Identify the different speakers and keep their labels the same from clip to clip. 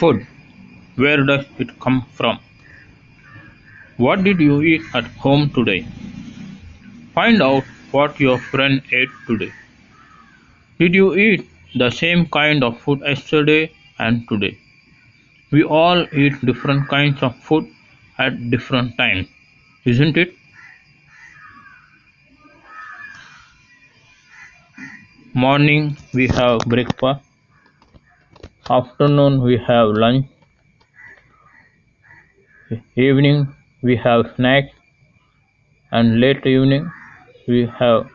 Speaker 1: Food. Where does it come from? What did you eat at home today? Find out what your friend ate today. Did you eat the same kind of food yesterday and today? We all eat different kinds of food at different times, isn't it? Morning we have breakfast, afternoon we have lunch, evening we have snacks, and late evening we have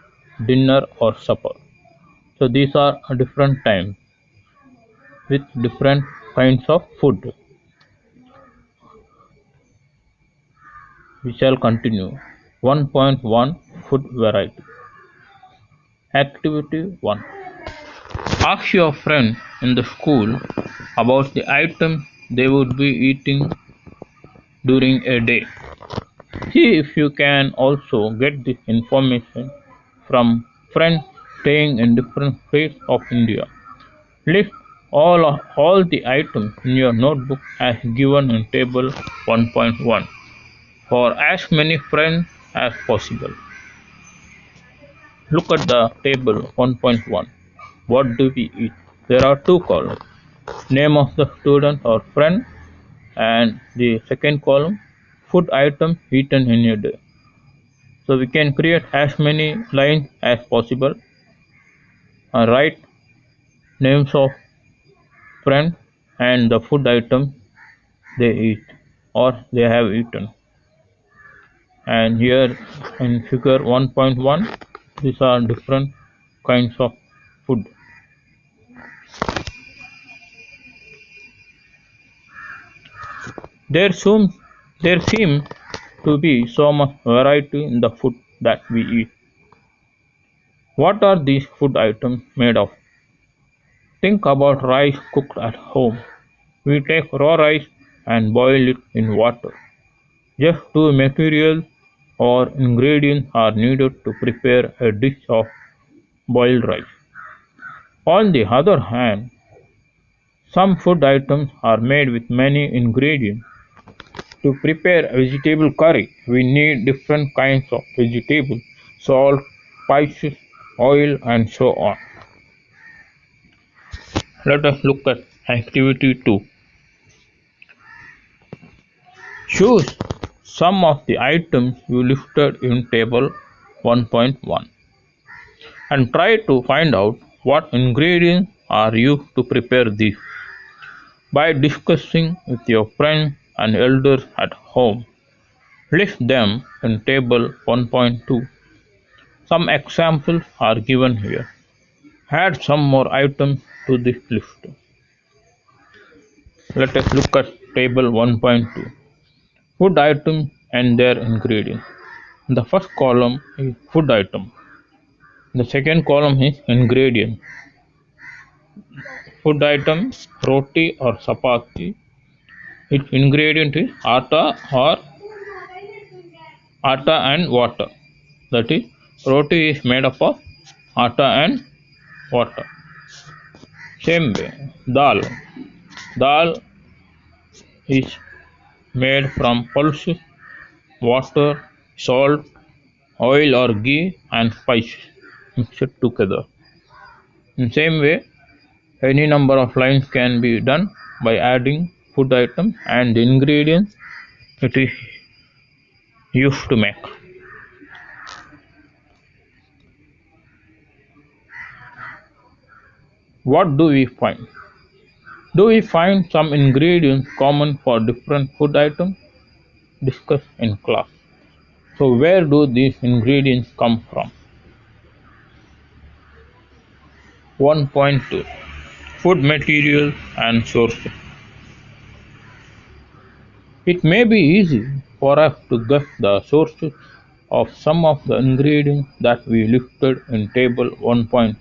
Speaker 1: dinner or supper. So these are different times with different kinds of food. We shall continue. 1.1 Food Variety. Activity 1. Ask your friend in the school about the item they would be eating during a day. See if you can also get this information from friends staying in different states of India. List all the items in your notebook as given in table 1.1 for as many friends as possible. Look at the table 1.1. What do we eat? There are two columns. Name of the student or friend, and the second column, food item eaten in a day. So we can create as many lines as possible and write names of friend and the food item they eat or they have eaten. And here in figure 1.1, these are different kinds of food. There seems to be so much variety in the food that we eat. What are these food items made of? Think about rice cooked at home. We take raw rice and boil it in water. Just two materials or ingredients are needed to prepare a dish of boiled rice. On the other hand, some food items are made with many ingredients. To prepare a vegetable curry, we need different kinds of vegetables, salt, spices, oil, and so on. Let us look at activity 2. Choose some of the items you listed in table 1.1 and try to find out what ingredients are used to prepare these. By discussing with your friends and elders at home, list them in table 1.2. Some examples are given here. Add some more items to this list. Let us look at table 1.2. Food items and their ingredients. The first column is food item. The second column is ingredient. Food item roti or chapati. Its ingredient is atta and water. That is, roti is made up of atta and water. Same way, dal. Dal is made from pulses, water, salt, oil or ghee, and spices mixed together. In same way, any number of lines can be done by adding food item and the ingredients it is used to make. What do we find? Do we find some ingredients common for different food items? Discuss in class. So where do these ingredients come from? 1.2 Food materials and sources. It may be easy for us to guess the sources of some of the ingredients that we listed in table 1.2.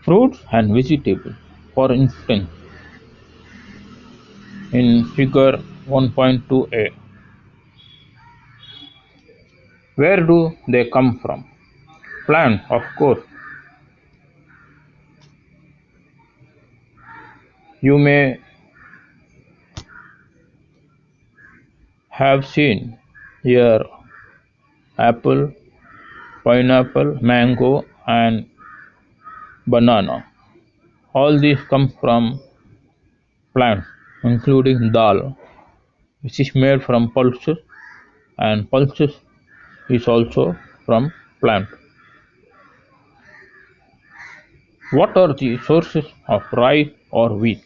Speaker 1: Fruits and vegetables, for instance, in figure 1.2a. Where do they come from? Plants, of course. You may have seen here apple, pineapple, mango, and banana. All these come from plants, including dal, which is made from pulses, and pulses is also from plant. What are the sources of rice or wheat?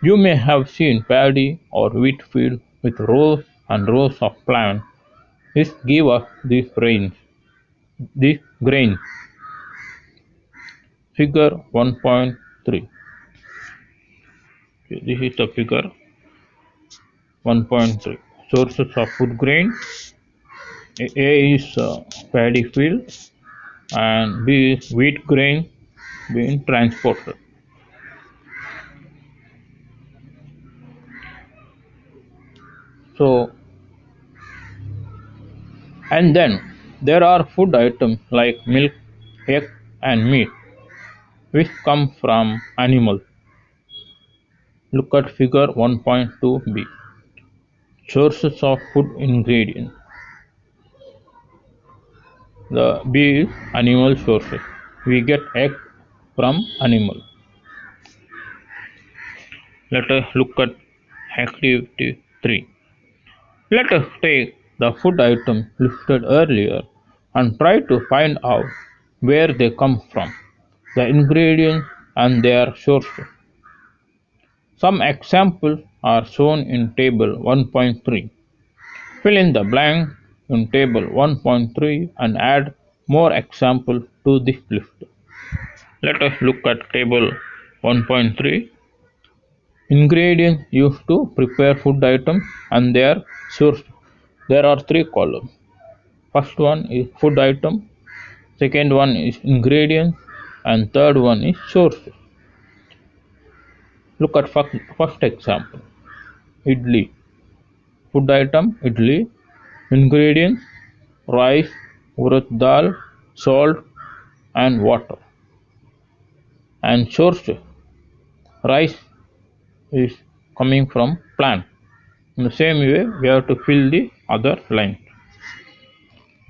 Speaker 1: You may have seen paddy or wheat field with rows and rows of plants. This give us these grains. Figure 1.3. This is the figure 1.3. Sources of food grain. A is paddy field and B is wheat grain being transported. So, and then there are food items like milk, egg, and meat which come from animals. Look at figure 1.2b. Sources of food ingredients. The B is animal sources. We get egg from animal. Let us look at activity 3. Let us take the food items listed earlier and try to find out where they come from, the ingredients and their sources. Some examples are shown in table 1.3. Fill in the blank in table 1.3 and add more examples to this list. Let us look at table 1.3. Ingredients used to prepare food items and their source. There are three columns. First one is food item, second one is ingredients, and third one is sources. Look at first example. Idli. Food item idli. Ingredients rice, urad dal, salt, and water. And source rice is coming from plant. In the same way, we have to fill the other line.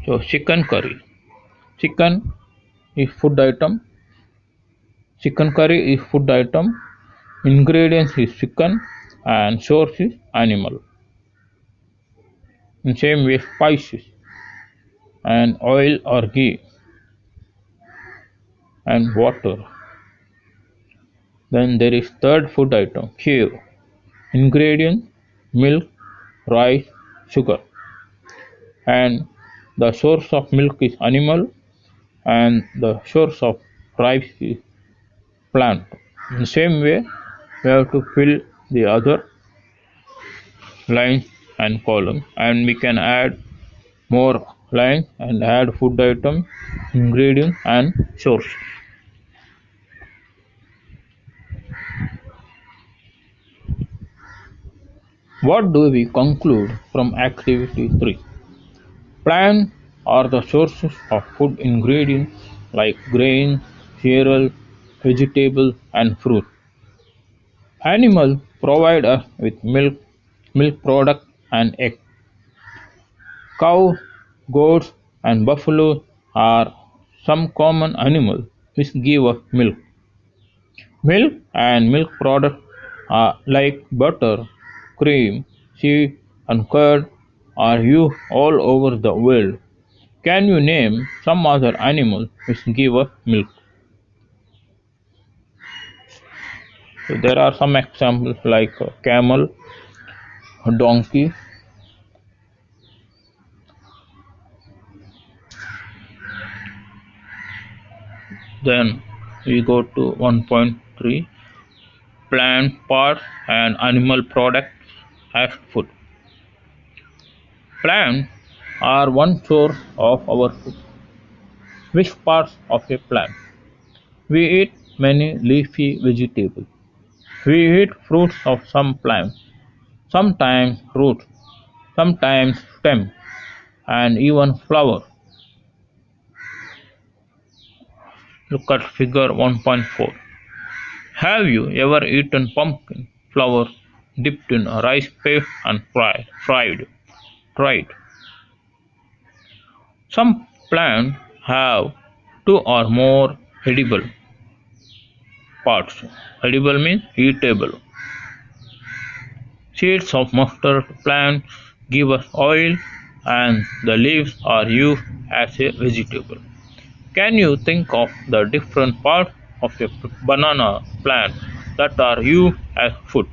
Speaker 1: So chicken curry. Chicken is food item. Chicken curry is food item. Ingredients is chicken and source is animal. In same way, spices and oil or ghee and water. Then there is third food item, kheer. Ingredient milk, rice, sugar. And the source of milk is animal and the source of rice is plant. In the same way, we have to fill the other lines and columns, and we can add more lines and add food item, ingredient, and source. What do we conclude from activity 3? Plants are the sources of food ingredients like grains, cereals, vegetables, and fruit. Animals provide us with milk, milk products, and eggs. Cows, goats, and buffaloes are some common animals which give us milk. Milk and milk products like butter, cream, cheese, and curd are used all over the world. Can you name some other animals which give us milk? So there are some examples like camel, donkey. Then we go to 1.3, plant parts and animal products as food. Plants are one source of our food. Which parts of a plant? We eat many leafy vegetables. We eat fruits of some plants, sometimes roots, sometimes stems, and even flowers. Look at figure 1.4. Have you ever eaten pumpkin flower dipped in rice paste and fried. Some plants have two or more edible parts. Edible means eatable. Seeds of mustard plant give us oil, and the leaves are used as a vegetable. Can you think of the different parts of a banana plant that are used as food?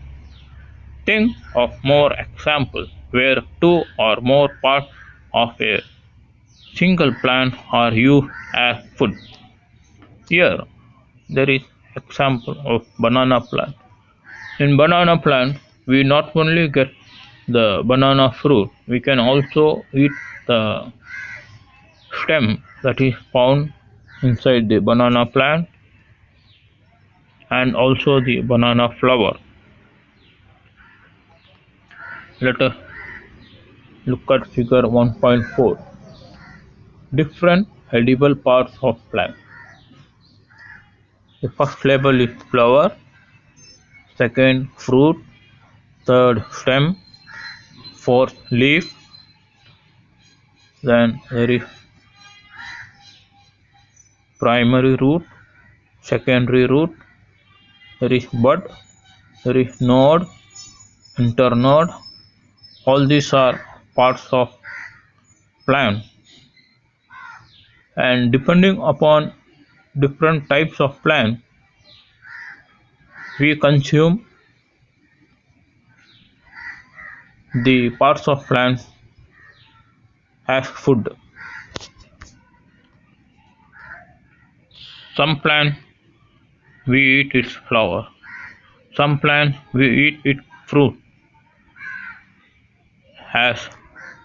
Speaker 1: Think of more examples where two or more parts of a single plant are used as food. Here there is example of banana plant. In banana plant we not only get the banana fruit, we can also eat the stem that is found inside the banana plant and also the banana flower. Let us look at figure 1.4. Different edible parts of plant. The first label is flower, second fruit, third stem, fourth leaf, then there is primary root, secondary root, there is bud, there is node, internode. All these are parts of plant, and depending upon different types of plant, we consume the parts of plants as food. Some plant we eat its flower, some plant we eat its fruit as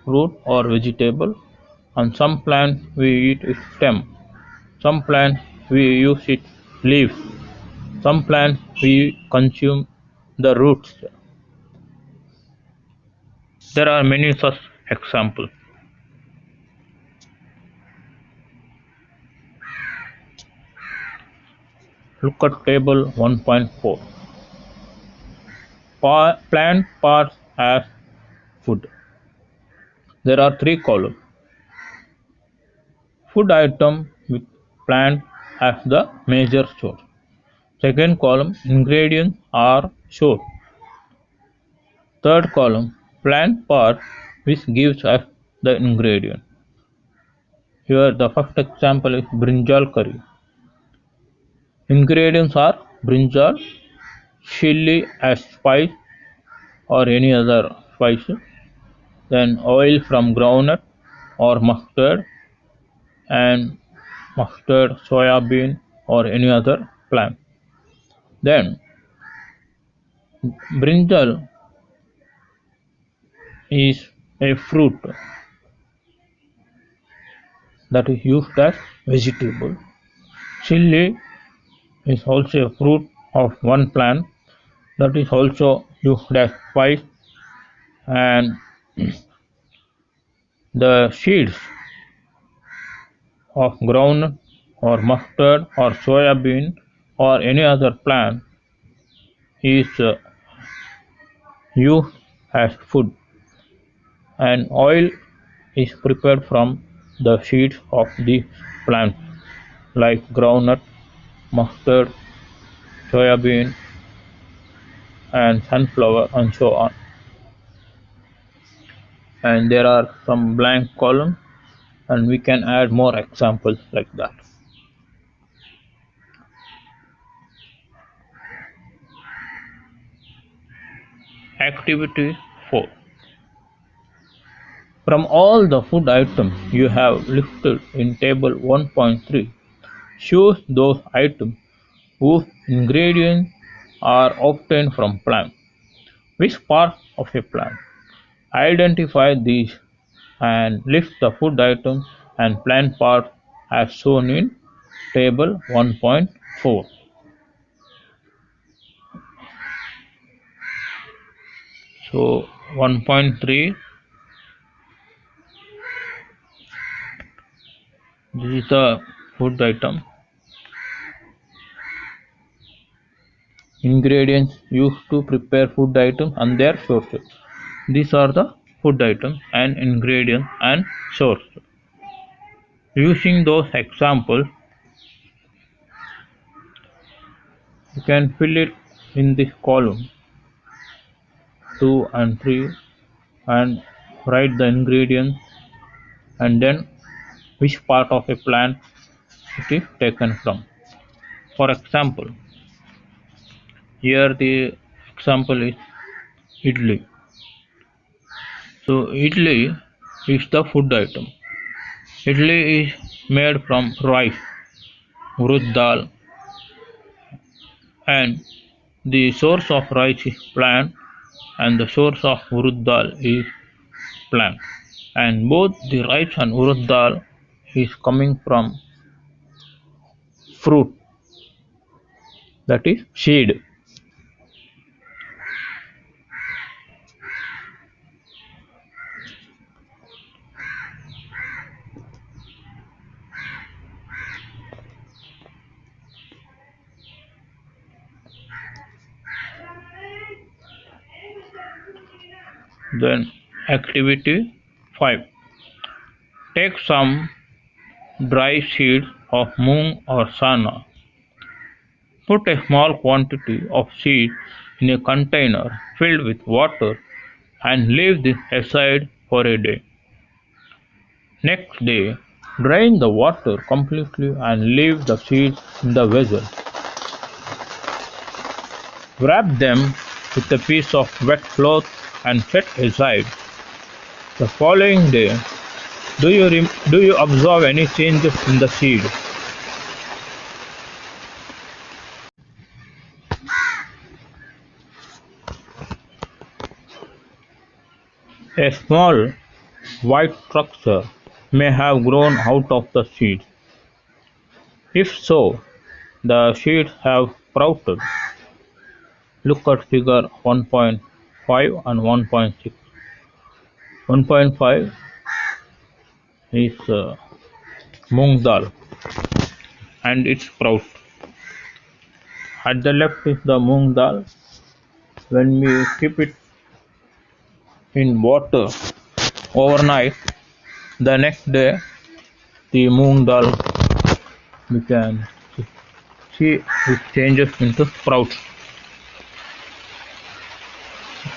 Speaker 1: fruit or vegetable, and some plant we eat its stem. Some plant we use its leaves. Some plant we consume the roots. There are many such examples. Look at table 1.4. Plant parts as food. There are three columns. Food item with plant as the major source. Second column, ingredients are shown. Third column, plant part which gives us the ingredient. Here the first example is brinjal curry. Ingredients are brinjal, chili as spice or any other spice, then oil from groundnut or mustard, and mustard, soya bean or any other plant. Then brinjal is a fruit that is used as vegetable. Chili is also a fruit of one plant that is also used as spice, and the seeds of groundnut or mustard or soya bean or any other plant is used as food, and oil is prepared from the seeds of the plant like groundnut, mustard, soya bean and sunflower and so on. And there are some blank columns, and we can add more examples like that. Activity 4. From all the food items you have listed in table 1.3, choose those items whose ingredients are obtained from plant. Which part of a plant? Identify these and list the food items and plant parts as shown in table 1.4. So 1.3, this is the food item. ingredients used to prepare food items and their sources. These are the food items and ingredients and source. Using those examples, you can fill it in this column 2 and 3 and write the ingredients and then which part of a plant it is taken from. For example, here the example is idli. So idli is the food item. Idli is made from rice, urud dal, and the source of rice is plant and the source of urud dal is plant. And both the rice and urud dal is coming from fruit, that is seed. Then activity 5. Take some dry seeds of moong or chana. Put a small quantity of seed in a container filled with water and leave this aside for a day. Next day, drain the water completely and leave the seeds in the vessel. Wrap them with a piece of wet cloth and set aside. The following day, do you observe any changes in the seed? A small white structure may have grown out of the seeds. If so, the seeds have sprouted. Look at figure 1.5 and 1.6. 1.5 is moong dal and its sprout. At the left is the moong dal. When we keep it in water overnight, the next day the moong dal we can see it changes into sprouts.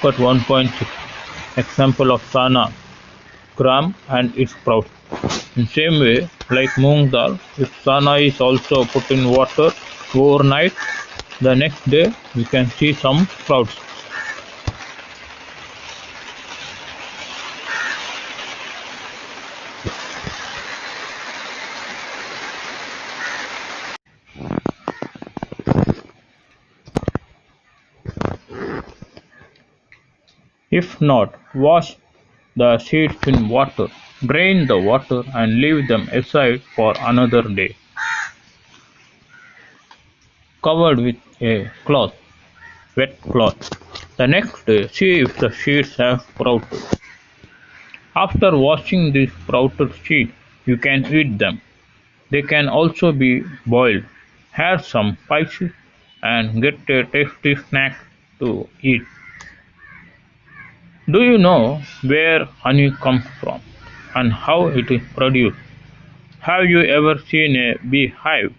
Speaker 1: Look at 1.6 example of chana, gram and its sprout. In same way, like moong dal, if chana is also put in water overnight, the next day we can see some sprouts. If not, wash the seeds in water, drain the water and leave them aside for another day, covered with a cloth, wet cloth. The next day, see if the seeds have sprouted. After washing the sprouted seeds, you can eat them. They can also be boiled, add some spices, and get a tasty snack to eat. Do you know where honey comes from and how it is produced? Have you ever seen a beehive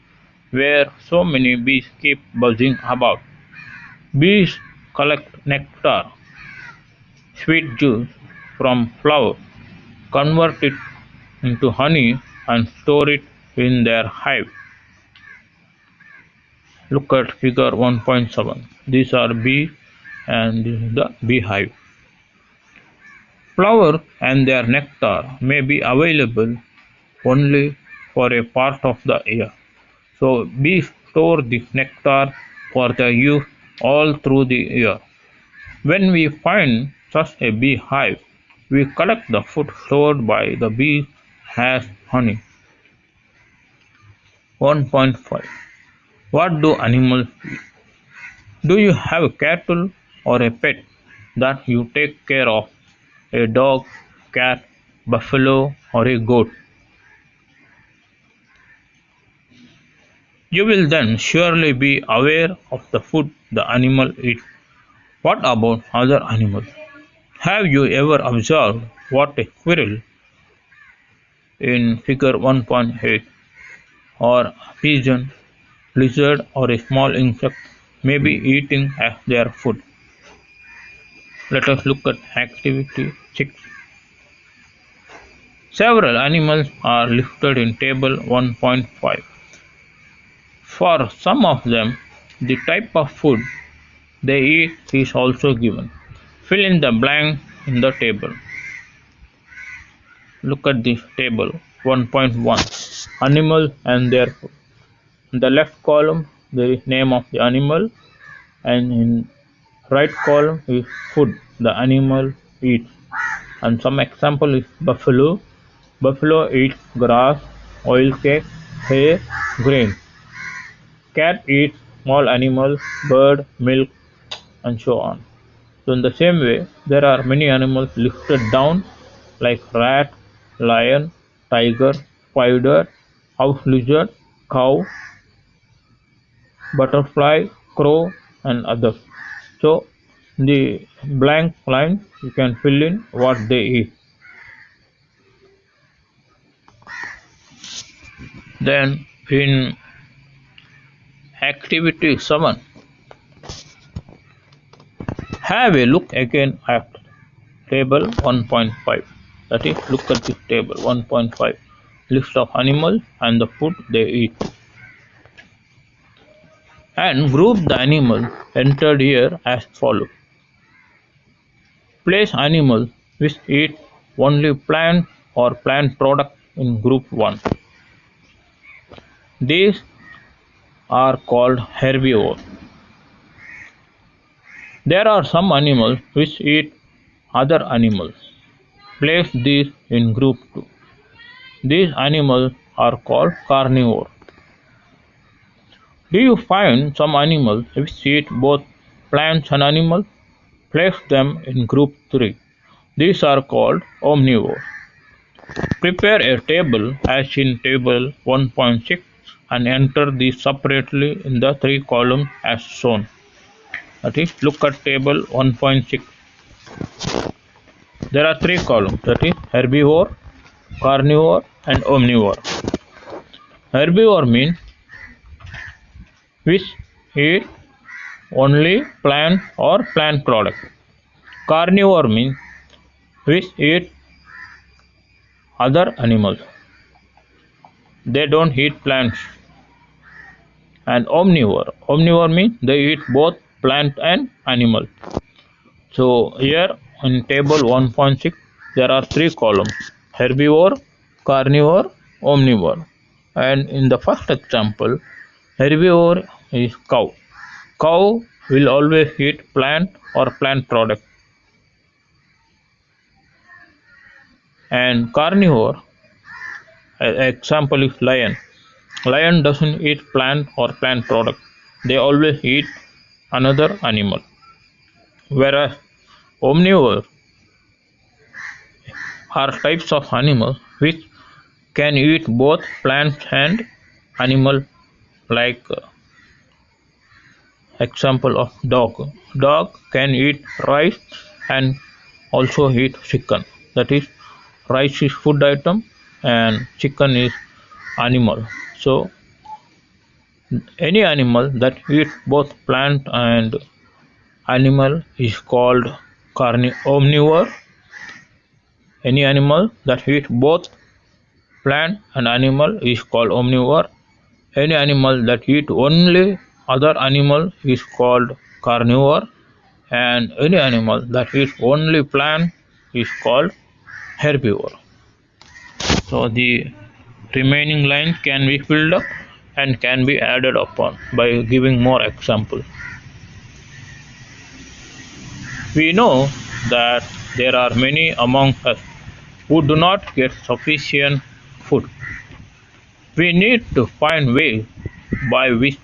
Speaker 1: where so many bees keep buzzing about? Bees collect nectar, sweet juice from flowers, convert it into honey, and store it in their hive. Look at figure 1.7. These are bees and this is the beehive. Flowers and their nectar may be available only for a part of the year. So bees store this nectar for their use all through the year. When we find such a beehive, we collect the food stored by the bees as honey. 1.5. What do animals eat? Do you have cattle or a pet that you take care of? A dog, cat, buffalo, or a goat? You will then surely be aware of the food the animal eats. What about other animals? Have you ever observed what a squirrel in figure 1.8 or a pigeon, lizard or a small insect may be eating as their food? Let us look at activity 6. Several animals are listed in table 1.5. For some of them, the type of food they eat is also given. Fill in the blank in the table. Look at this table 1.1. Animals and their food. In the left column there is name of the animal, and in right column is food the animal eats. And some example is buffalo. Buffalo eats grass, oilcake, hay, grain. Cat eats small animals, bird, milk, and so on. So in the same way, there are many animals listed down like rat, lion, tiger, spider, house lizard, cow, butterfly, crow, and others. So the blank line you can fill in what they eat. Then in activity 7, have a look again at table 1.5. That is, look at this table 1.5, list of animals and the food they eat, and group the animals entered here as follows. Place animals which eat only plant or plant products in group 1. These are called herbivores. There are some animals which eat other animals. Place these in group 2. These animals are called carnivores. Do you find some animals which eat both plants and animals? Place them in group 3. These are called omnivores. Prepare a table as in table 1.6 and enter these separately in the 3 columns as shown. That is, look at table 1.6. There are 3 columns, that is herbivore, carnivore, and omnivore. Herbivore means which eat only plant or plant products. Carnivore means which eat other animals. They don't eat plants. And omnivore means they eat both plant and animal. So here in table 1.6 there are 3 columns: herbivore, carnivore, omnivore. And in the first example, herbivore is cow. Cow will always eat plant or plant product. And carnivore example is lion. Lion doesn't eat plant or plant product. They always eat another animal. Whereas omnivores are types of animals which can eat both plants and animal, like example of dog. Dog can eat rice and also eat chicken. That is, rice is food item and chicken is animal. So any animal that eats both plant and animal is called omnivore. Any animal that eats both plant and animal is called omnivore. Any animal that eats only other animal is called carnivore, and any animal that eats only plant is called herbivore. So the remaining line can be filled up and can be added upon by giving more examples. We know that there are many among us who do not get sufficient food. We need to find ways by which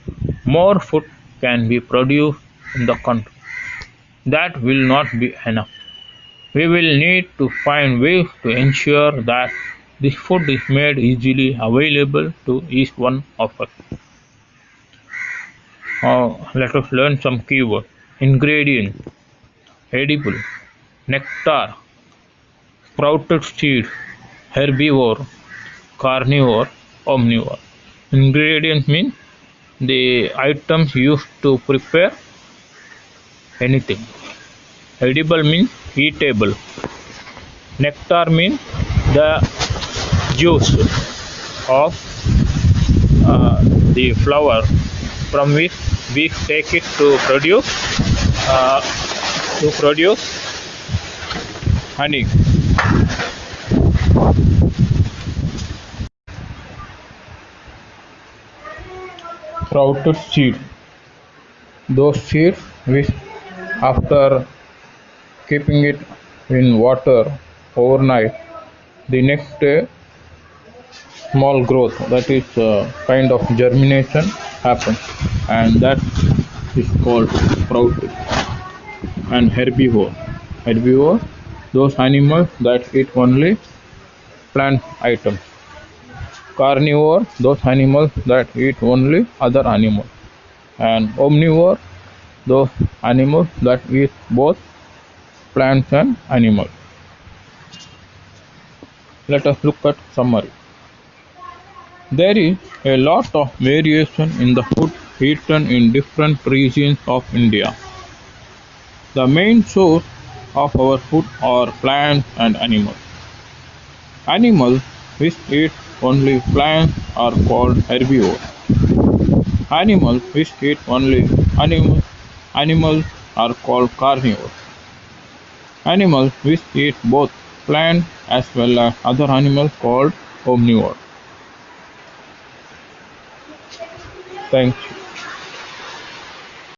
Speaker 1: more food can be produced in the country. That will not be enough. We will need to find ways to ensure that this food is made easily available to each one of us. Let us learn some keyword. Ingredient, edible, nectar, sprouted seed, herbivore, carnivore, omnivore. Ingredient mean the items used to prepare anything. Edible means eatable. Nectar means the juice of the flower from which we take it uh, to produce honey. Sprouted seed, those seeds which after keeping it in water overnight, the next day small growth, that is kind of germination happens, and that is called sprouted. And herbivore, those animals that eat only plant items. Carnivore, those animals that eat only other animals. And omnivore, those animals that eat both plants and animals. Let us look at summary. There is a lot of variation in the food eaten in different regions of India. The main source of our food are plants and animals. Animals which eat only plants are called herbivores. Animals which eat only animals are called carnivores. Animals which eat both plants as well as other animals called omnivores. Thanks.